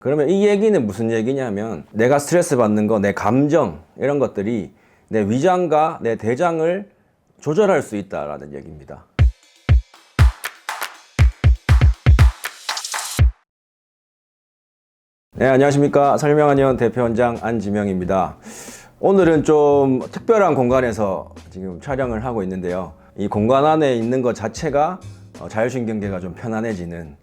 그러면 이 얘기는 무슨 얘기냐면 내가 스트레스 받는 거, 내 감정 이런 것들이 내 위장과 내 대장을 조절할 수 있다라는 얘기입니다. 네, 안녕하십니까. 설명한의원 대표원장 안지명입니다. 오늘은 좀 특별한 공간에서 지금 촬영을 하고 있는데요. 이 공간 안에 있는 것 자체가 자율신경계가 좀 편안해지는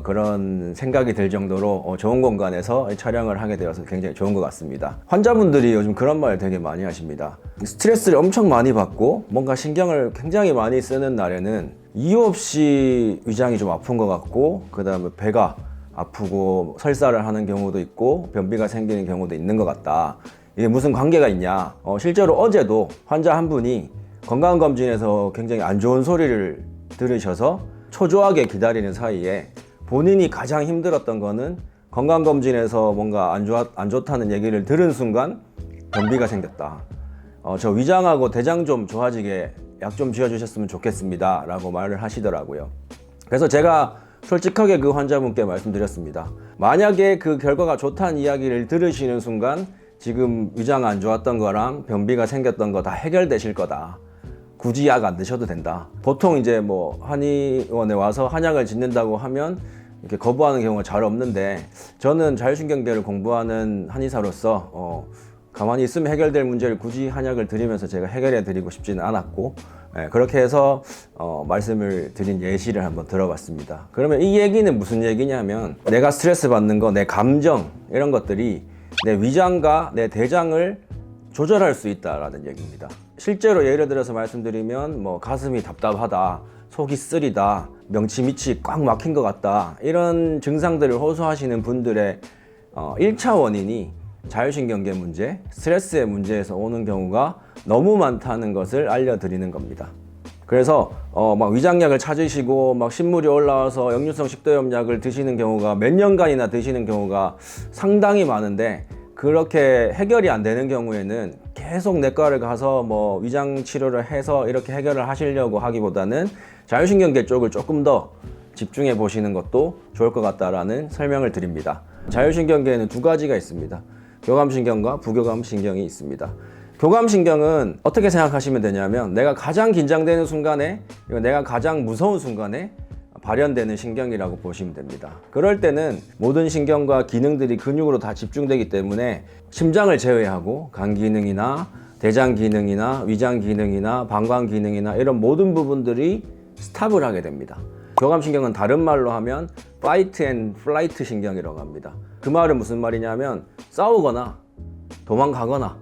그런 생각이 들 정도로 좋은 공간에서 촬영을 하게 되어서 굉장히 좋은 것 같습니다. 환자분들이 요즘 그런 말 되게 많이 하십니다. 스트레스를 엄청 많이 받고 뭔가 신경을 굉장히 많이 쓰는 날에는 이유 없이 위장이 좀 아픈 것 같고, 그 다음에 배가 아프고 설사를 하는 경우도 있고 변비가 생기는 경우도 있는 것 같다. 이게 무슨 관계가 있냐. 실제로 어제도 환자 한 분이 건강검진에서 굉장히 안 좋은 소리를 들으셔서 초조하게 기다리는 사이에 본인이 가장 힘들었던 거는 건강검진에서 뭔가 안 좋다는 얘기를 들은 순간 변비가 생겼다. 저 위장하고 대장 좀 좋아지게 약 좀 지어주셨으면 좋겠습니다 라고 말을 하시더라고요. 그래서 제가 솔직하게 그 환자분께 말씀드렸습니다. 만약에 그 결과가 좋다는 이야기를 들으시는 순간 지금 위장 안 좋았던 거랑 변비가 생겼던 거 다 해결되실 거다. 굳이 약 안 드셔도 된다. 보통 이제 뭐 한의원에 와서 한약을 짓는다고 하면 이렇게 거부하는 경우가 잘 없는데, 저는 자율신경계를 공부하는 한의사로서 가만히 있으면 해결될 문제를 굳이 한약을 드리면서 제가 해결해 드리고 싶지는 않았고, 그렇게 해서 말씀을 드린 예시를 한번 들어봤습니다. 그러면 이 얘기는 무슨 얘기냐면 내가 스트레스 받는 거, 내 감정 이런 것들이 내 위장과 내 대장을 조절할 수 있다라는 얘기입니다. 실제로 예를 들어서 말씀드리면 뭐 가슴이 답답하다, 속이 쓰리다, 명치 밑이 꽉 막힌 것 같다, 이런 증상들을 호소하시는 분들의 1차 원인이 자율신경계 문제, 스트레스의 문제에서 오는 경우가 너무 많다는 것을 알려드리는 겁니다. 그래서 막 위장약을 찾으시고 막 신물이 올라와서 역류성 식도염약을 드시는 경우가 몇 년간이나 드시는 경우가 상당히 많은데, 그렇게 해결이 안 되는 경우에는 계속 내과를 가서 뭐 위장 치료를 해서 이렇게 해결을 하시려고 하기보다는 자율신경계 쪽을 조금 더 집중해 보시는 것도 좋을 것 같다라는 설명을 드립니다. 자율신경계에는 두 가지가 있습니다. 교감신경과 부교감신경이 있습니다. 교감신경은 어떻게 생각하시면 되냐면 내가 가장 긴장되는 순간에, 내가 가장 무서운 순간에 발현되는 신경이라고 보시면 됩니다. 그럴 때는 모든 신경과 기능들이 근육으로 다 집중되기 때문에 심장을 제외하고 간 기능이나 대장 기능이나 위장 기능이나 방광 기능이나 이런 모든 부분들이 스탑을 하게 됩니다. 교감신경은 다른 말로 하면 fight and flight 신경이라고 합니다. 그 말은 무슨 말이냐면 싸우거나 도망가거나,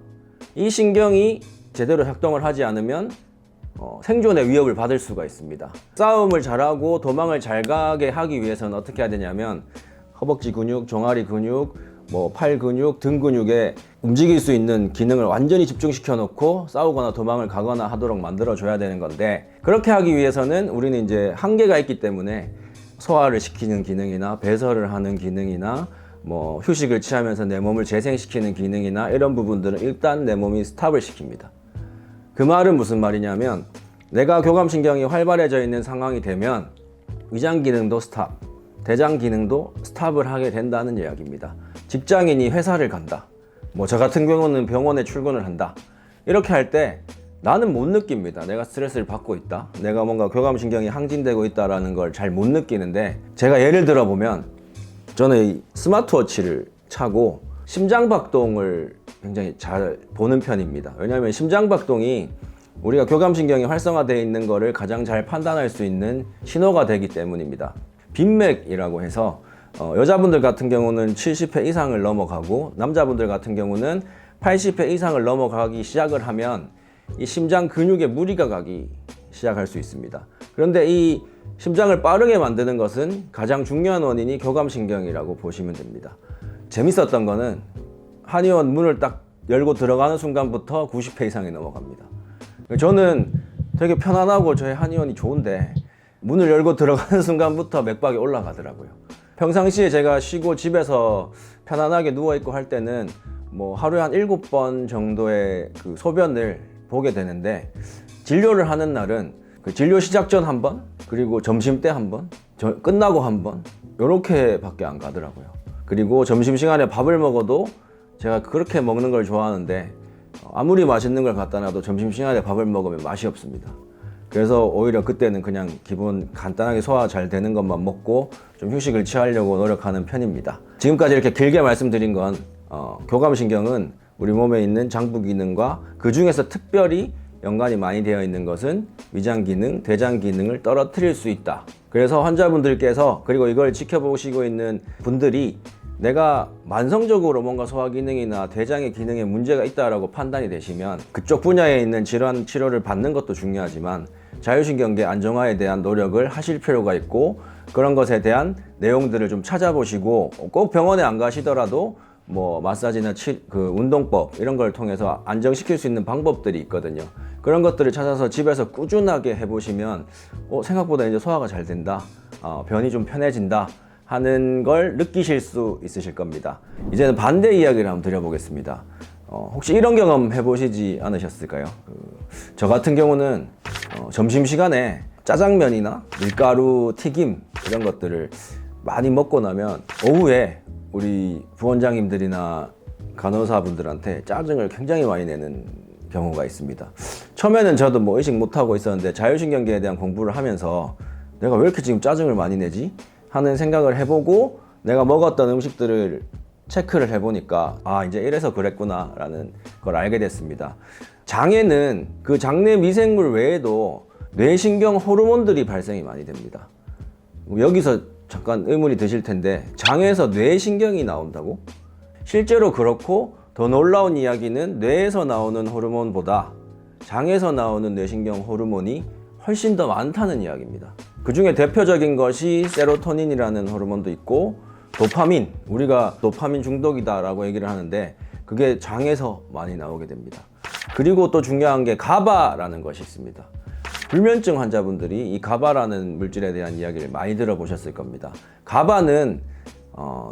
이 신경이 제대로 작동을 하지 않으면 생존의 위협을 받을 수가 있습니다. 싸움을 잘하고 도망을 잘 가게 하기 위해서는 어떻게 해야 되냐면 허벅지 근육, 종아리 근육, 뭐 팔 근육, 등 근육에 움직일 수 있는 기능을 완전히 집중시켜 놓고 싸우거나 도망을 가거나 하도록 만들어 줘야 되는 건데, 그렇게 하기 위해서는 우리는 이제 한계가 있기 때문에 소화를 시키는 기능이나 배설을 하는 기능이나 뭐 휴식을 취하면서 내 몸을 재생시키는 기능이나 이런 부분들은 일단 내 몸이 스탑을 시킵니다. 그 말은 무슨 말이냐면 내가 교감신경이 활발해져 있는 상황이 되면 위장 기능도 스탑, 대장 기능도 스탑을 하게 된다는 이야기입니다. 직장인이 회사를 간다, 뭐 저 같은 경우는 병원에 출근을 한다, 이렇게 할 때 나는 못 느낍니다. 내가 스트레스를 받고 있다, 내가 뭔가 교감신경이 항진되고 있다라는 걸 잘 못 느끼는데, 제가 예를 들어 보면 저는 이 스마트워치를 차고 심장박동을 굉장히 잘 보는 편입니다. 왜냐하면 심장박동이 우리가 교감신경이 활성화되어 있는 것을 가장 잘 판단할 수 있는 신호가 되기 때문입니다. 빈맥이라고 해서 여자분들 같은 경우는 70회 이상을 넘어가고 남자분들 같은 경우는 80회 이상을 넘어가기 시작을 하면 이 심장 근육에 무리가 가기 시작할 수 있습니다. 그런데 이 심장을 빠르게 만드는 것은 가장 중요한 원인이 교감신경이라고 보시면 됩니다. 재밌었던 거는 한의원 문을 딱 열고 들어가는 순간부터 90회 이상이 넘어갑니다. 저는 되게 편안하고 저희 한의원이 좋은데 문을 열고 들어가는 순간부터 맥박이 올라가더라고요. 평상시에 제가 쉬고 집에서 편안하게 누워있고 할 때는 뭐 하루에 한 7번 정도의 그 소변을 보게 되는데, 진료를 하는 날은 그 진료 시작 전 한 번, 그리고 점심 때 한 번, 끝나고 한 번, 요렇게 밖에 안 가더라고요. 그리고 점심시간에 밥을 먹어도 제가 그렇게 먹는 걸 좋아하는데 아무리 맛있는 걸 갖다 놔도 점심시간에 밥을 먹으면 맛이 없습니다. 그래서 오히려 그때는 그냥 기본 간단하게 소화 잘 되는 것만 먹고 좀 휴식을 취하려고 노력하는 편입니다. 지금까지 이렇게 길게 말씀드린 건 교감신경은 우리 몸에 있는 장부 기능과 그 중에서 특별히 연관이 많이 되어 있는 것은 위장 기능, 대장 기능을 떨어뜨릴 수 있다. 그래서 환자분들께서 그리고 이걸 지켜보시고 있는 분들이 내가 만성적으로 뭔가 소화 기능이나 대장의 기능에 문제가 있다라고 판단이 되시면 그쪽 분야에 있는 질환 치료를 받는 것도 중요하지만 자율신경계 안정화에 대한 노력을 하실 필요가 있고 그런 것에 대한 내용들을 좀 찾아보시고 꼭 병원에 안 가시더라도 뭐 마사지나 운동법 이런 걸 통해서 안정시킬 수 있는 방법들이 있거든요. 그런 것들을 찾아서 집에서 꾸준하게 해보시면 생각보다 이제 소화가 잘 된다, 변이 좀 편해진다 하는 걸 느끼실 수 있으실 겁니다. 이제는 반대 이야기를 한번 드려보겠습니다. 혹시 이런 경험 해보시지 않으셨을까요? 저 같은 경우는 점심시간에 짜장면이나 밀가루 튀김 이런 것들을 많이 먹고 나면 오후에 우리 부원장님들이나 간호사분들한테 짜증을 굉장히 많이 내는 경우가 있습니다. 처음에는 저도 뭐 의식 못하고 있었는데 자율신경계에 대한 공부를 하면서 내가 왜 이렇게 지금 짜증을 많이 내지? 하는 생각을 해보고 내가 먹었던 음식들을 체크를 해보니까 이제 이래서 그랬구나 라는 걸 알게 됐습니다. 장에는 그 장내 미생물 외에도 뇌신경 호르몬들이 발생이 많이 됩니다. 여기서 잠깐 의문이 드실 텐데 장에서 뇌신경이 나온다고? 실제로 그렇고 더 놀라운 이야기는 뇌에서 나오는 호르몬보다 장에서 나오는 뇌신경 호르몬이 훨씬 더 많다는 이야기입니다. 그 중에 대표적인 것이 세로토닌이라는 호르몬도 있고 도파민, 우리가 도파민 중독이다 라고 얘기를 하는데 그게 장에서 많이 나오게 됩니다. 그리고 또 중요한 게 가바라는 것이 있습니다. 불면증 환자분들이 이 가바라는 물질에 대한 이야기를 많이 들어보셨을 겁니다. 가바는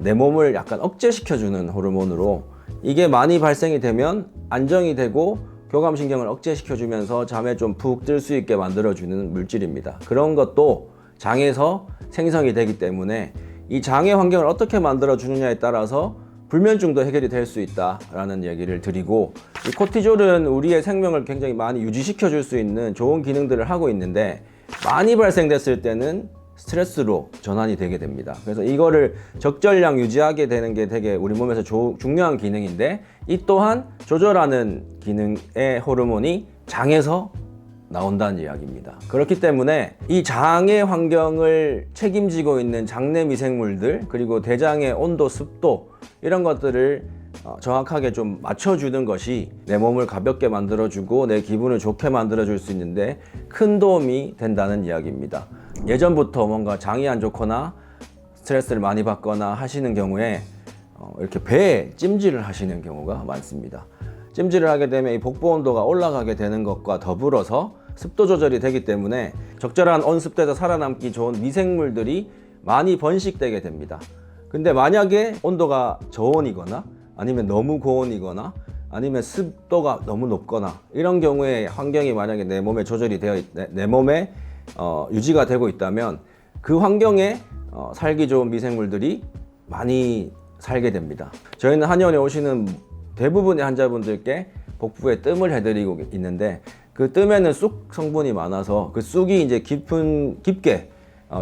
내 몸을 약간 억제시켜주는 호르몬으로 이게 많이 발생이 되면 안정이 되고 교감신경을 억제시켜주면서 잠에 좀 푹 들 수 있게 만들어주는 물질입니다. 그런 것도 장에서 생성이 되기 때문에 이 장의 환경을 어떻게 만들어주느냐에 따라서 불면증도 해결이 될 수 있다라는 얘기를 드리고 이 코티졸은 우리의 생명을 굉장히 많이 유지시켜 줄 수 있는 좋은 기능들을 하고 있는데 많이 발생됐을 때는 스트레스로 전환이 되게 됩니다. 그래서 이거를 적절량 유지하게 되는 게 되게 우리 몸에서 중요한 기능인데 이 또한 조절하는 기능의 호르몬이 장에서 나온다는 이야기입니다. 그렇기 때문에 이 장의 환경을 책임지고 있는 장내 미생물들 그리고 대장의 온도, 습도 이런 것들을 정확하게 좀 맞춰주는 것이 내 몸을 가볍게 만들어주고 내 기분을 좋게 만들어줄 수 있는데 큰 도움이 된다는 이야기입니다. 예전부터 뭔가 장이 안 좋거나 스트레스를 많이 받거나 하시는 경우에 이렇게 배에 찜질을 하시는 경우가 많습니다. 찜질을 하게 되면 이 복부 온도가 올라가게 되는 것과 더불어서 습도 조절이 되기 때문에 적절한 온습도에서 살아남기 좋은 미생물들이 많이 번식되게 됩니다. 근데 만약에 온도가 저온이거나 아니면 너무 고온이거나 아니면 습도가 너무 높거나 이런 경우에 환경이 만약에 내 몸에 조절이 되어 내 몸에 유지가 되고 있다면 그 환경에 살기 좋은 미생물들이 많이 살게 됩니다. 저희는 한의원에 오시는 대부분의 환자분들께 복부에 뜸을 해드리고 있는데 그 뜸에는 쑥 성분이 많아서 그 쑥이 이제 깊게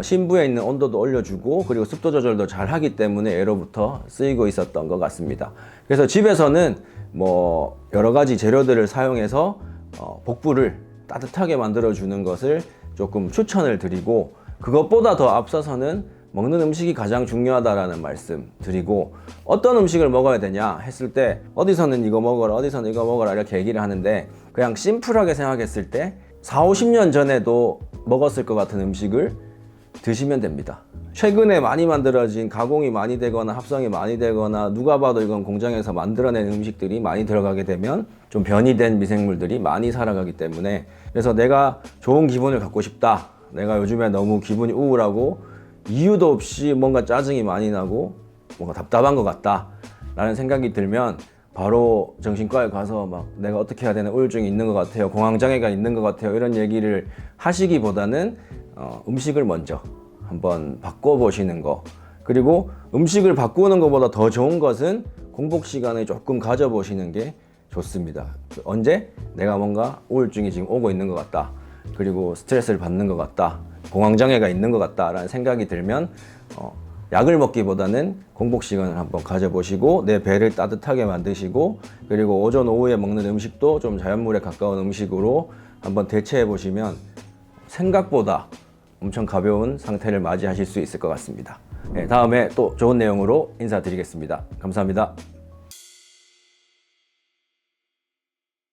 심부에 있는 온도도 올려주고 그리고 습도 조절도 잘 하기 때문에 예로부터 쓰이고 있었던 것 같습니다. 그래서 집에서는 뭐 여러 가지 재료들을 사용해서 복부를 따뜻하게 만들어 주는 것을 조금 추천을 드리고 그것보다 더 앞서서는 먹는 음식이 가장 중요하다라는 말씀 드리고 어떤 음식을 먹어야 되냐 했을 때 어디서는 이거 먹어라 어디서는 이거 먹어라 이렇게 얘기를 하는데 그냥 심플하게 생각했을 때 40-50년 전에도 먹었을 것 같은 음식을 드시면 됩니다. 최근에 많이 만들어진 가공이 많이 되거나 합성이 많이 되거나 누가 봐도 이건 공장에서 만들어낸 음식들이 많이 들어가게 되면 좀 변이된 미생물들이 많이 살아가기 때문에 그래서 내가 좋은 기분을 갖고 싶다 내가 요즘에 너무 기분이 우울하고 이유도 없이 뭔가 짜증이 많이 나고 뭔가 답답한 것 같다 라는 생각이 들면 바로 정신과에 가서 막 내가 어떻게 해야 되는 우울증이 있는 것 같아요 공황장애가 있는 것 같아요 이런 얘기를 하시기보다는 음식을 먼저 한번 바꿔보시는 거 그리고 음식을 바꾸는 것보다 더 좋은 것은 공복 시간을 조금 가져보시는 게 좋습니다. 언제 내가 뭔가 우울증이 지금 오고 있는 것 같다, 그리고 스트레스를 받는 것 같다, 공황장애가 있는 것 같다라는 생각이 들면 약을 먹기보다는 공복 시간을 한번 가져보시고 내 배를 따뜻하게 만드시고, 그리고 오전 오후에 먹는 음식도 좀 자연물에 가까운 음식으로 한번 대체해 보시면 생각보다 엄청 가벼운 상태를 맞이하실 수 있을 것 같습니다. 네, 다음에 또 좋은 내용으로 인사드리겠습니다. 감사합니다.